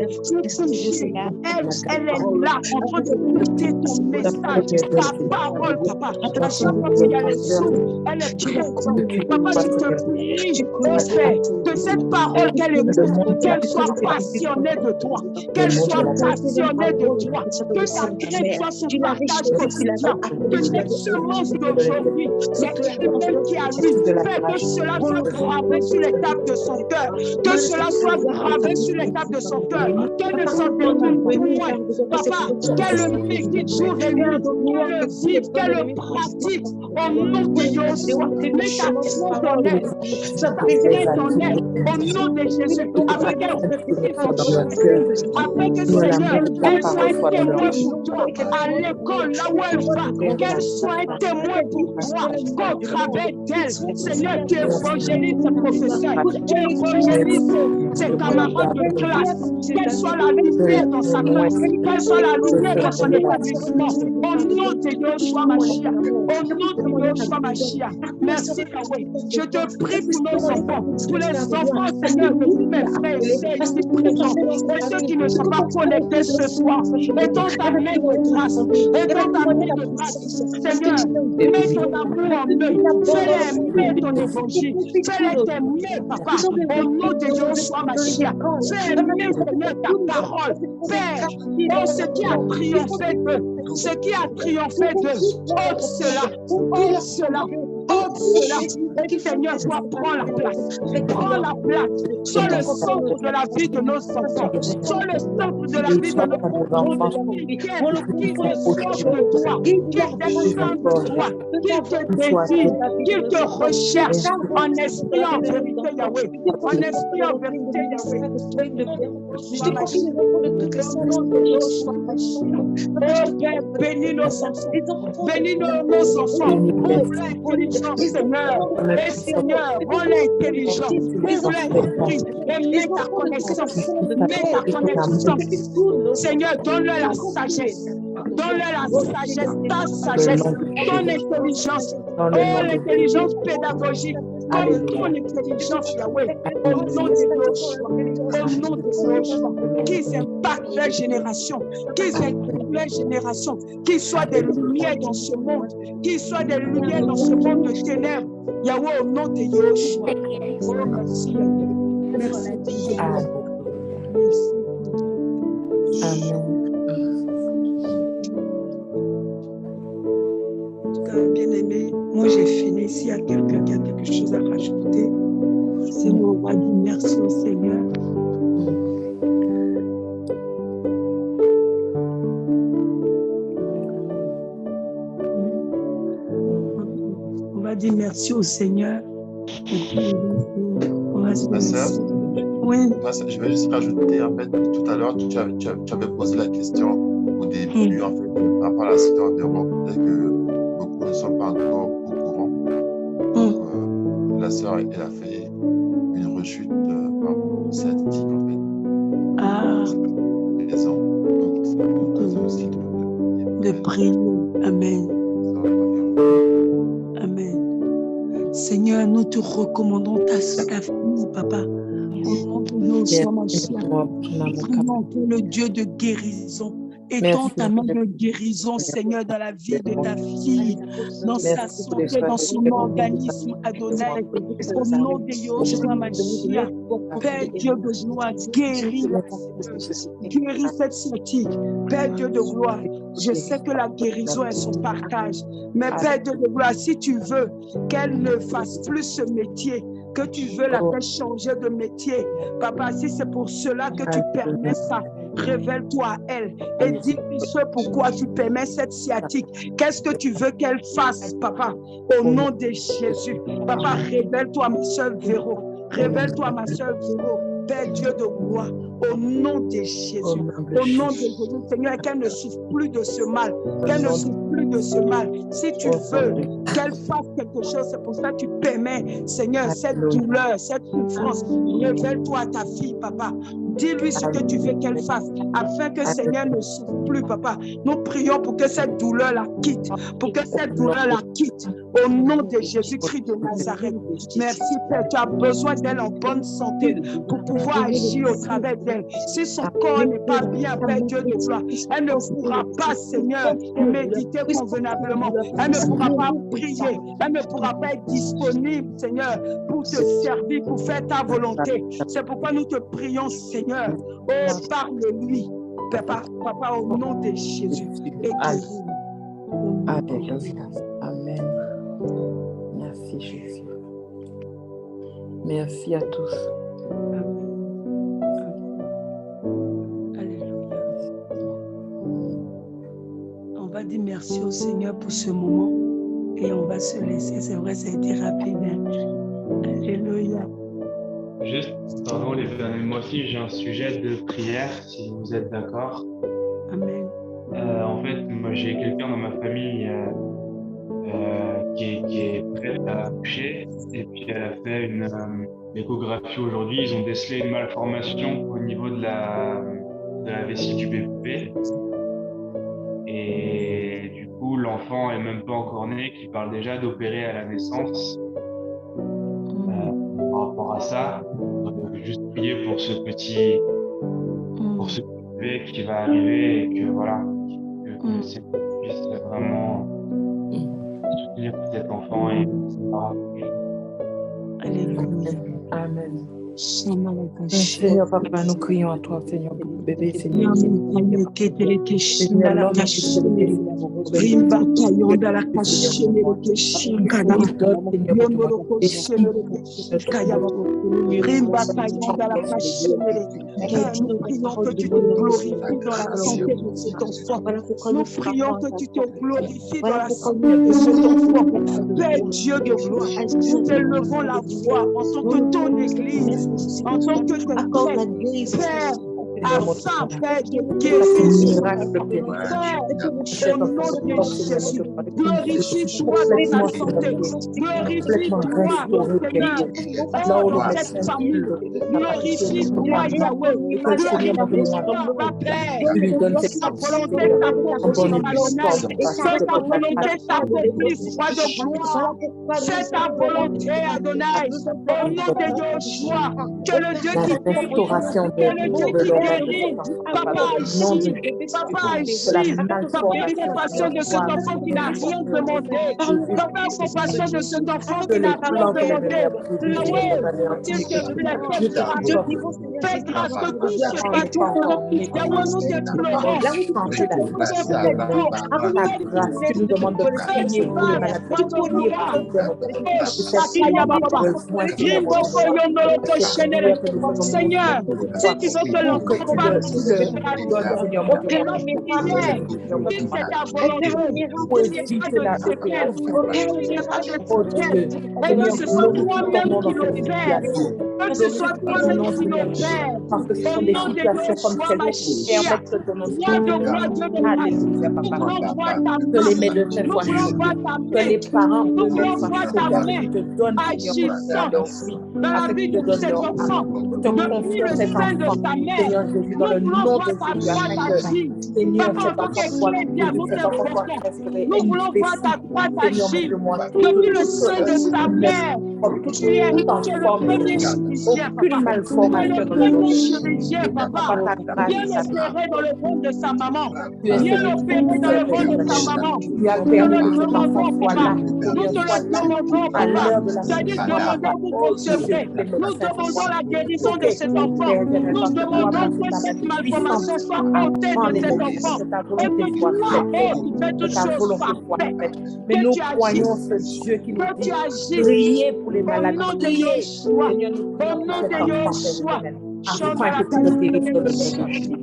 est là en train de écouter ton message, ta parole, papa. À chaque fois qu'il y a les sous, elle est présente. Papa, je te prie, oh Père, que cette parole qu'elle écoute, qu'elle soit passionnée de toi, qu'elle soit passionnée de toi, que sa crainte soit son partage quotidien, que cette semence d'aujourd'hui, cette humaine qui a lu, Père, que cela soit gravé sur les tables de son cœur, que cela soit gravé sur les tables de son cœur, qu'elle ne s'en détourne point, papa, qu'elle le médite jour et nuit, qu'elle le vive, qu'elle le pratique au nom de Yahushua. Mets ta crainte en elle, ta crainte en elle, au nom de Jésus, afin qu'elle afin que Seigneur, elle soit un témoin pour toi à l'école, là où elle va, qu'elle soit un témoin pour toi, qu'au travers d'elle, Seigneur, tu évangélises ses professeurs, tu évangélises ses camarades de classe, qu'elle soit la lumière dans sa classe, qu'elle soit la lumière dans son établissement, au nom de Yahushua Mashiach, au nom de Yahushua Mashiach. Merci Yahweh, je te prie pour nos enfants, tous les enfants, Seigneur, de tous mes frères et sœurs ici présents, et ceux qui ne sont pas connectés ce soir, étends ta main de grâce, étends ta main de grâce, Seigneur, mets ton amour en eux, fais-les aimer ton évangile, fais-les aimer, papa, au nom de Yahushua Mashiach, fais aimer, Seigneur, ta parole, Père, oh, ce qui a triomphé d'eux, ce qui a triomphé d'eux, ôte cela, ôte cela, ôte cela, et Seigneur, toi, prends la place, sois le centre de la vie de nos enfants, sois le centre de la vie de nos enfants, qui te sortent de toi, qui descendent de toi, qui te désirent, qui te recherchent en esprit, en vérité, Yahweh, en esprit, en vérité, Yahweh. Je te confie le nom de toutes les saintes de Yahushua. Oh Père, bénis nos enfants, bénis nos enfants, ouvre l'intelligence, Seigneur, et Seigneur, rends l'intelligence, ouvre l'esprit, et mets ta connaissance, Seigneur, donne-leur la sagesse, ta sagesse, ton intelligence, oh l'intelligence pédagogique, comme ton intelligence, Yahweh, au nom de Yahushua, qu'ils impactent leur génération, qu'ils soient des lumières dans ce monde, qu'ils soient des lumières dans ce monde de ténèbres, Yahweh, au nom de Yahushua. Oh, merci, Yahweh. Merci. Amen. Amen. Bien-aimé, moi j'ai fini. S'il y a quelqu'un qui a quelque chose à rajouter, sinon on va dire merci au Seigneur. On va dire merci au Seigneur. Oui. Je vais juste rajouter, en fait, tout à l'heure, tu avais posé la question au début, en fait, par rapport à la cité environ, peut-être que beaucoup ne sont pas encore au courant. La sœur, elle a fait chute par rapport au sciatique, en fait. Ah, Raison. Donc, c'est une occasion aussi de prier. Amen. Ça va pas bien. Amen. Seigneur, nous te recommandons ta fille, papa. Au nom de Yeshua Mashiach, prions pour le Dieu de guérison. Étends ta main de guérison, Seigneur, dans la vie de ta fille, dans sa santé, dans son organisme, Adonai. Au nom de Yeshua Mashiach, Père Dieu de gloire, guéris cette sciatique. Père Dieu de gloire, je sais que la guérison est son partage. Mais Père Dieu de gloire, si tu veux qu'elle ne fasse plus ce métier, que tu veux la faire changer de métier, papa, si c'est pour cela que tu permets ça, révèle-toi à elle et dis-lui ce pourquoi tu permets cette sciatique. Qu'est-ce que tu veux qu'elle fasse, papa, au nom de Jésus. Papa, révèle-toi, ma soeur Véro. Révèle-toi, ma soeur Véro. Père Dieu de gloire, au nom de Jésus, au nom de Jésus, Seigneur, qu'elle ne souffre plus de ce mal, qu'elle ne souffre plus de ce mal. Si tu veux qu'elle fasse quelque chose, c'est pour ça que tu permets, Seigneur, cette douleur, cette souffrance. Révèle-toi à ta fille, papa. Dis-lui ce que tu veux qu'elle fasse, afin que Seigneur ne souffre plus, papa. Nous prions pour que cette douleur la quitte, pour que cette douleur la quitte, au nom de Jésus-Christ de Nazareth. Merci, Père, tu as besoin d'elle en bonne santé pour pouvoir agir au travers d'elle. Si son corps n'est pas bien, Père Dieu de gloire, elle ne pourra pas, Seigneur, méditer convenablement. Elle ne pourra pas prier. Elle ne pourra pas être disponible, Seigneur, pour te servir, pour faire ta volonté. C'est pourquoi nous te prions, Seigneur. Oh, parle-lui, papa, au nom de Jésus. Alléluia. Amen. Merci, Jésus. Merci à tous. Alléluia. On va dire merci au Seigneur pour ce moment et on va se laisser. C'est vrai, ça a été rapide. Alléluia. Juste, pardon, les amis, moi aussi j'ai un sujet de prière, si vous êtes d'accord. Amen. En fait, moi j'ai quelqu'un dans ma famille qui est prête à accoucher, et puis elle a fait une échographie aujourd'hui. Ils ont décelé une malformation au niveau de la vessie du bébé. Et du coup, l'enfant est même pas encore né, qui parle déjà d'opérer à la naissance. Par rapport à ça, on veut juste prier pour ce petit bébé qui va arriver et que voilà, que le Seigneur puisse vraiment soutenir cet enfant et Alléluia. Amen. Seigneur, papa, nous crions à toi, Seigneur, pour le bébé, Seigneur. Nous prions que tu te glorifies dans la santé de cet enfant. Nous prions que tu te glorifies dans la santé de cet enfant. Père Dieu de gloire, nous élevons la voix en tant que ton Église, en tant que tes Père, afin, Père, de guérir. Père, au nom de Jésus, glorifie-toi dans sa santé. Glorifie-toi, Seigneur, dans cette famille. Glorifie-toi, Yahweh. Glorifie-toi, Père. Ta volonté s'accomplisse, Adonai. Que ta volonté s'accomplisse, Roi de gloire. C'est ta volonté, Adonai. Au nom de Yeshua, que le Dieu qui guérit, que le Dieu qui guérit, papa agit, papa agit, papa aie compassion de cet enfant qui n'a rien demandé, papa aie compassion de cet enfant qui n'a rien demandé. Yahweh, s'il te plaît, fais grâce que tout se passe bien. Yahweh, nous te pleurons. Tu nous demandes de prier pour les malades, prier pour les Seigneur, si tu veux que l'enfant passe, si c'est ta volonté, et que ce soit toi-même qui l'opère, que ce soit toi-même qui l'opère, Parce que ce sont Au des nom de situations comme Yeshua, celle-là qui permettent que ton nom Viens de gloire, Dieu de grâce. Alléluia, Nous papa. voulons voir ta Que les main. médecins Nous soient voulons voir choqués. ta Que les main. parents Nous eux-mêmes voulons soient voir ta choqués afin main qu'ils te donnent, Seigneur, mon Dieu, agissant leur vie. dans la Afin vie qu'ils de te donnent cet leur enfant. âme. Nous te Depuis confions le cet sein de enfant, sa mère, Seigneur Jésus, dans nous le voulons nom voir de ta Jésus, droite afin agir. que, Seigneur, Papa, en cet tant enfant soit qu'ecclésia, guéri, nous cet enfant soit t'invoquons. restauré, Nous voulons voir ta investi, droite Seigneur, mon agir. Dieu, moi, Depuis le sein de sa mère, toute tu es le premier forme, chirurgien, papa. aucune Tu es malformation le dans le nom premier de chirurgien, Jésus. papa. Papa, ta grâce, Viens ta l'opérer dans le ventre de sa maman. tu es Viens celui qui l'opérer dans le ventre de sa Seigneur. maman. Tu as Nous te permis le que cet enfant demandons, soit papa. là, Nous Seigneur, te soit le là demandons, à papa. l'heure de Tu as dit, l'accouchement, papa. demandons, vous Oh Dieu, recevrez. les Nous médecins se demandons soient la guérison de choqués, cet enfant. Père éternel, Nous parce que toi, demandons parce que que ta cette main puissante malformation soit ôtée apprend de les cet médecins, enfant. que ta Et volonté que soit toi, faite, oh, Seigneur, tu fais que toutes ta choses volonté soit parfaites. faite. Mais Que nous tu croyons agisses. ce Dieu qui nous Que tu dit, agisses. priez pour les Au malades, nom de priez. Yeshua. Seigneur, nous Au prions pour nom cet de enfant, Père Yeshua. éternel, Chante afin la que tu le guérisses dans le nom de casse. Jésus.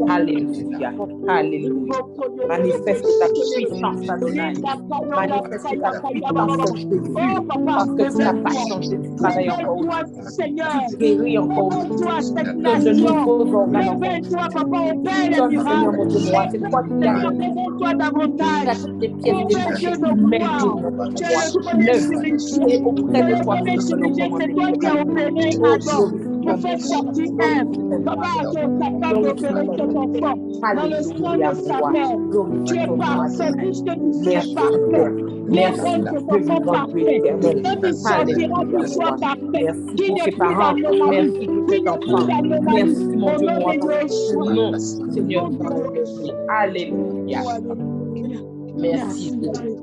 Alléluia. Alléluia. Manifeste ta puissance, Adonai. Manifeste ta puissance, Jésus. Oh papa, Parce que tu n'as pas révèle-toi. changé, tu travailles encore Révèle-toi, aujourd'hui. Seigneur. Tu guéris encore Révèle-toi à aujourd'hui. cette Tu donnes de nation. nouveaux organes encore Révèle-toi, aujourd'hui. papa, opère Tu les donnes, Seigneur mon miracles. Dieu, moi. C'est toi qui as Seigneur, révèle-toi davantage. toutes les pièces Oh Père détachées Dieu qui de mettent, gloire, Seigneur mon Dieu, tu es moi. le Toute premier l'œuvre qui chirurgien. est Tu auprès es de le toi premier pour te donner chirurgien, c'est commencer toi qui as opéré Oh, Adam glorifie pour ton faire nom. sortir Ève. Glorifie ton Papa, nom. tu es capable Glorifie d'opérer ton cet nom. enfant dans le sein Alléluia, de sa roi. mère. Tu Glorifie es ton nom, parfait, Adonai. puisque tu es Merci, parfait. Père. Viens Merci, rendre cet Dieu enfant vivant, Dieu parfait. éternel. Quand il sortira, Alléluia, qu'il soit roi. parfait. Merci Qu'il pour n'y ait ses plus parents. d'anomalie. Merci pour Qu'il cet n'y ait plus enfant. d'anomalie. Merci, mon Au Dieu, nom moi, de parce que Yeshua. non, Seigneur, Au nom tu de as œuvré. Alléluia. Oh, alléluia. Merci, Merci, Dieu. Dieu.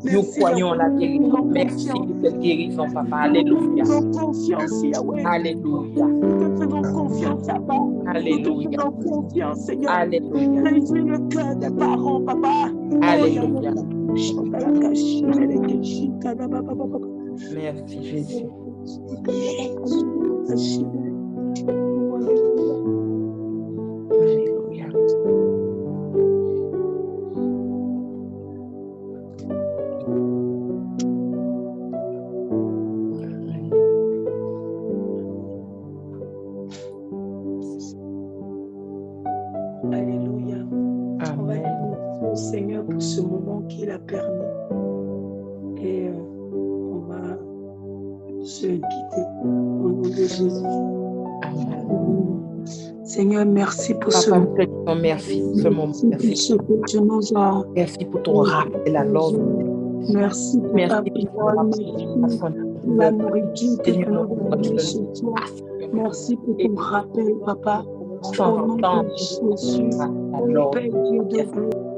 Nous Merci, croyons en la Yahweh. Nous guérison. faisons Merci confiance. pour cette guérison, papa. Nous te Alléluia. faisons confiance, Yahweh. Alléluia. Nous te faisons confiance, Papa. Nous te Alléluia. faisons confiance, Seigneur. Alléluia. Réjouis le cœur des parents, Papa. Oh, Yahweh. Alléluia. Merci, Jésus. Alléluia. Alléluia. On va dire merci au Seigneur pour ce moment qu'il a permis. Et on va se quitter au nom de Jésus. Amen. Seigneur, merci pour Papa, ce nous te disons merci pour ce moment. Merci pour ce que tu nous as. Merci pour ton rappel à l'ordre. Merci pour ta parole, la nourriture que tu nous as donnée ce soir. Merci pour ton rappel, Papa. Au nom de Jésus, au Père Dieu de gloire.